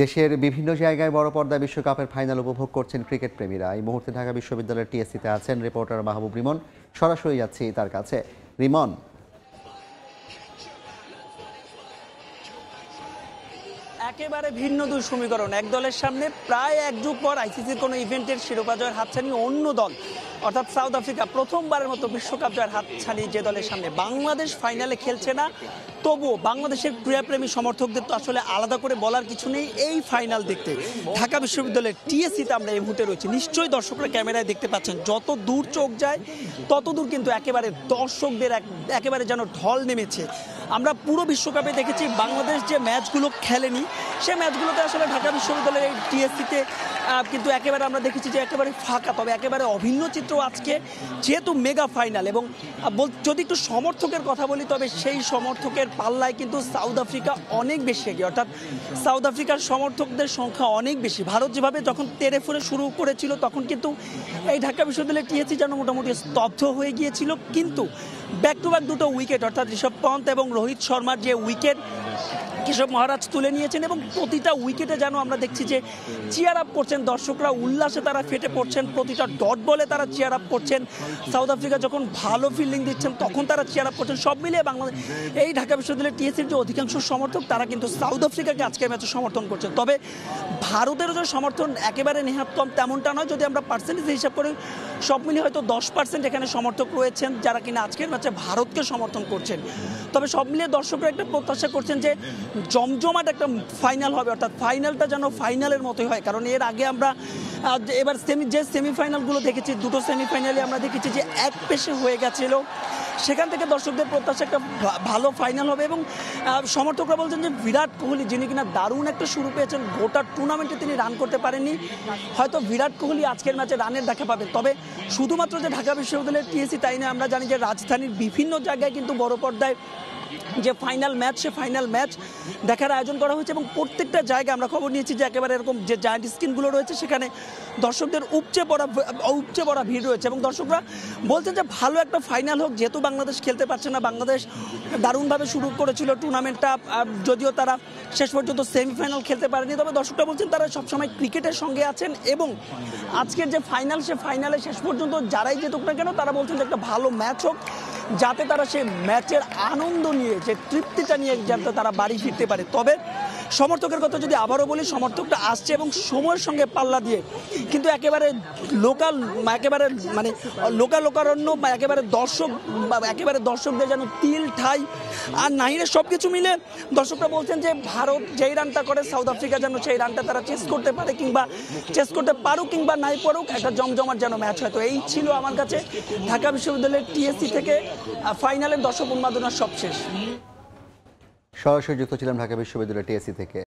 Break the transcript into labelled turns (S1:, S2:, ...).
S1: দেশের বিভিন্ন জায়গায় বড় পর্দায় বিশ্বকাপের ফাইনাল উপভোগ করছেন ক্রিকেট প্রেমীরা। এই মুহূর্তে ঢাকা বিশ্ববিদ্যালয়ের টিএসসিতে আছেন রিপোর্টার মাহবুব রিমন। সরাসরি যাচ্ছি তার কাছে। রিমন,
S2: একেবারে ভিন্ন দুই সমীকরণ। এক দলের সামনে প্রায় এক যুগ পর আইসিসির কোনো ইভেন্টের শিরোপা জয়ের হাতছানি অন্য দল, অর্থাৎ সাউথ আফ্রিকা প্রথমবারের মতো বিশ্বকাপ জয়ের হাতছানি যে দলের সামনে। বাংলাদেশ ফাইনালে খেলছে না, তবুও বাংলাদেশের ক্রীড়াপ্রেমী সমর্থকদের তো আসলে আলাদা করে বলার কিছু নেই। এই ফাইনাল দেখতে ঢাকা বিশ্ববিদ্যালয়ের টিএসসিতে আমরা এই মুহূর্তে রয়েছি। নিশ্চয়ই দর্শকরা ক্যামেরায় দেখতে পাচ্ছেন, যত দূর চোখ যায় তত দূর কিন্তু একেবারে দর্শকদের একেবারে যেন ঢল নেমেছে। আমরা পুরো বিশ্বকাপে দেখেছি বাংলাদেশ যে ম্যাচগুলো খেলেনি, সে ম্যাচগুলোতে আসলে ঢাকা বিশ্ববিদ্যালয়ের এই টিএসসিতে কিন্তু একেবারে আমরা দেখেছি যে একেবারে ফাঁকা। তবে একেবারে অভিন্ন চিত্র আজকে, যেহেতু মেগা ফাইনাল। এবং যদি একটু সমর্থকের কথা বলি, তবে সেই সমর্থকের পাল্লায় কিন্তু সাউথ আফ্রিকা অনেক বেশি এগিয়ে, অর্থাৎ সাউথ আফ্রিকার সমর্থকদের সংখ্যা অনেক বেশি। ভারত যেভাবে যখন তেড়ে ফুড়ে শুরু করেছিল, তখন কিন্তু এই ঢাকা বিশ্ববিদ্যালয়ের টিএসসি যেন মোটামুটি স্তব্ধ হয়ে গিয়েছিল। কিন্তু ব্যাক টু ব্যাক দুটো উইকেট, অর্থাৎ ঋষভ পন্থ এবং রোহিত শর্মার যে উইকেট কেশব মহারাজ তুলে নিয়েছেন, এবং প্রতিটা উইকেটে যেন আমরা দেখছি যে চিয়ার আপ করছেন দর্শকরা, উল্লাসে তারা ফেটে পড়ছেন। প্রতিটা ডট বলে তারা চিয়ার আপ করছেন। সাউথ আফ্রিকা যখন ভালো ফিল্ডিং দিচ্ছেন তখন তারা চিয়ার আপ করছেন। সব মিলিয়ে বাংলাদেশ এই ঢাকা বিশ্ববিদ্যালয়ের টিএসসির যে অধিকাংশ সমর্থক, তারা কিন্তু সাউথ আফ্রিকাকে আজকের ম্যাচে সমর্থন করছেন। তবে ভারতেরও যে সমর্থন একেবারে নেহাত কম তেমনটা নয়। যদি আমরা পার্সেন্টেজ হিসাব করি, সব মিলিয়ে হয়তো 10% এখানে সমর্থক রয়েছেন যারা কিনা আজকের ম্যাচে ভারতকে সমর্থন করছেন। তবে সব মিলিয়ে দর্শকরা একটা প্রত্যাশা করছেন যে জমজমাট একটা ফাইনাল হবে, অর্থাৎ ফাইনালটা যেন ফাইনালের মতোই হয়। কারণ এর আগে আমরা এবার সেমিফাইনালগুলো দেখেছি, দুটো সেমিফাইনালে আমরা দেখেছি যে এক পেশে হয়ে গেছিল। সেখান থেকে দর্শকদের প্রত্যাশা একটা ভালো ফাইনাল হবে। এবং সমর্থকরা বলছেন যে বিরাট কোহলি, যিনি কিনা দারুণ একটা শুরু পেয়েছেন, গোটা টুর্নামেন্টে তিনি রান করতে পারেননি, হয়তো বিরাট কোহলি আজকের ম্যাচে রানের দেখা পাবেন। তবে শুধুমাত্র যে ঢাকা বিশ্ববিদ্যালয়ের টিএসসি তাই নয়, আমরা জানি যে রাজধানীর বিভিন্ন জায়গায় কিন্তু বড় পর্দায় যে ফাইনাল ম্যাচ, সে ফাইনাল ম্যাচ দেখার আয়োজন করা হয়েছে। এবং প্রত্যেকটা জায়গায় আমরা খবর নিয়েছি যে একেবারে এরকম যে জায়ান্ট স্ক্রিনগুলো রয়েছে, সেখানে দর্শকদের উপচে পড়া ভিড় রয়েছে। এবং দর্শকরা বলছেন যে ভালো একটা ফাইনাল হোক, যেহেতু বাংলাদেশ খেলতে পারছে না। বাংলাদেশ দারুণভাবে শুরু করেছিল টুর্নামেন্টটা, যদিও তারা শেষ পর্যন্ত সেমিফাইনাল খেলতে পারেনি। তবে দর্শকরা বলছেন তারা সবসময় ক্রিকেটের সঙ্গে আছেন, এবং আজকের যে ফাইনাল, সে ফাইনালে শেষ পর্যন্ত যারাই যেতুক না কেন, তারা বলছেন যে একটা ভালো ম্যাচ হোক, যাতে তারা সেই ম্যাচের আনন্দ নিয়ে, যে তৃপ্তিটা নিয়ে যাতে তারা বাড়ি ফিরতে পারে। তবে সমর্থকের কথা যদি আবারও বলি, সমর্থকটা আসছে এবং সময়ের সঙ্গে পাল্লা দিয়ে, কিন্তু একেবারে একেবারে মানে লোকারণ্য বা একেবারে দর্শকদের যেন তিল ঠাই আর নাহিরে সব কিছু মিলে দর্শকরা বলছেন যে ভারত যেই রানটা করে, সাউথ আফ্রিকা যেন সেই রানটা তারা চেস করতে পারে, কিংবা চেস করতে পারুক কিংবা নাই পারুক, একটা জমজমাট যেন ম্যাচ হয়। তো এই ছিল আমার কাছে ঢাকা বিশ্ববিদ্যালয়ের টিএসসি থেকে ফাইনালের দর্শক উন্মাদনার সবশেষ।
S1: সরাসরি যুক্ত ছিলাম ঢাকা বিশ্ববিদ্যালয়ের টিএসসি থেকে।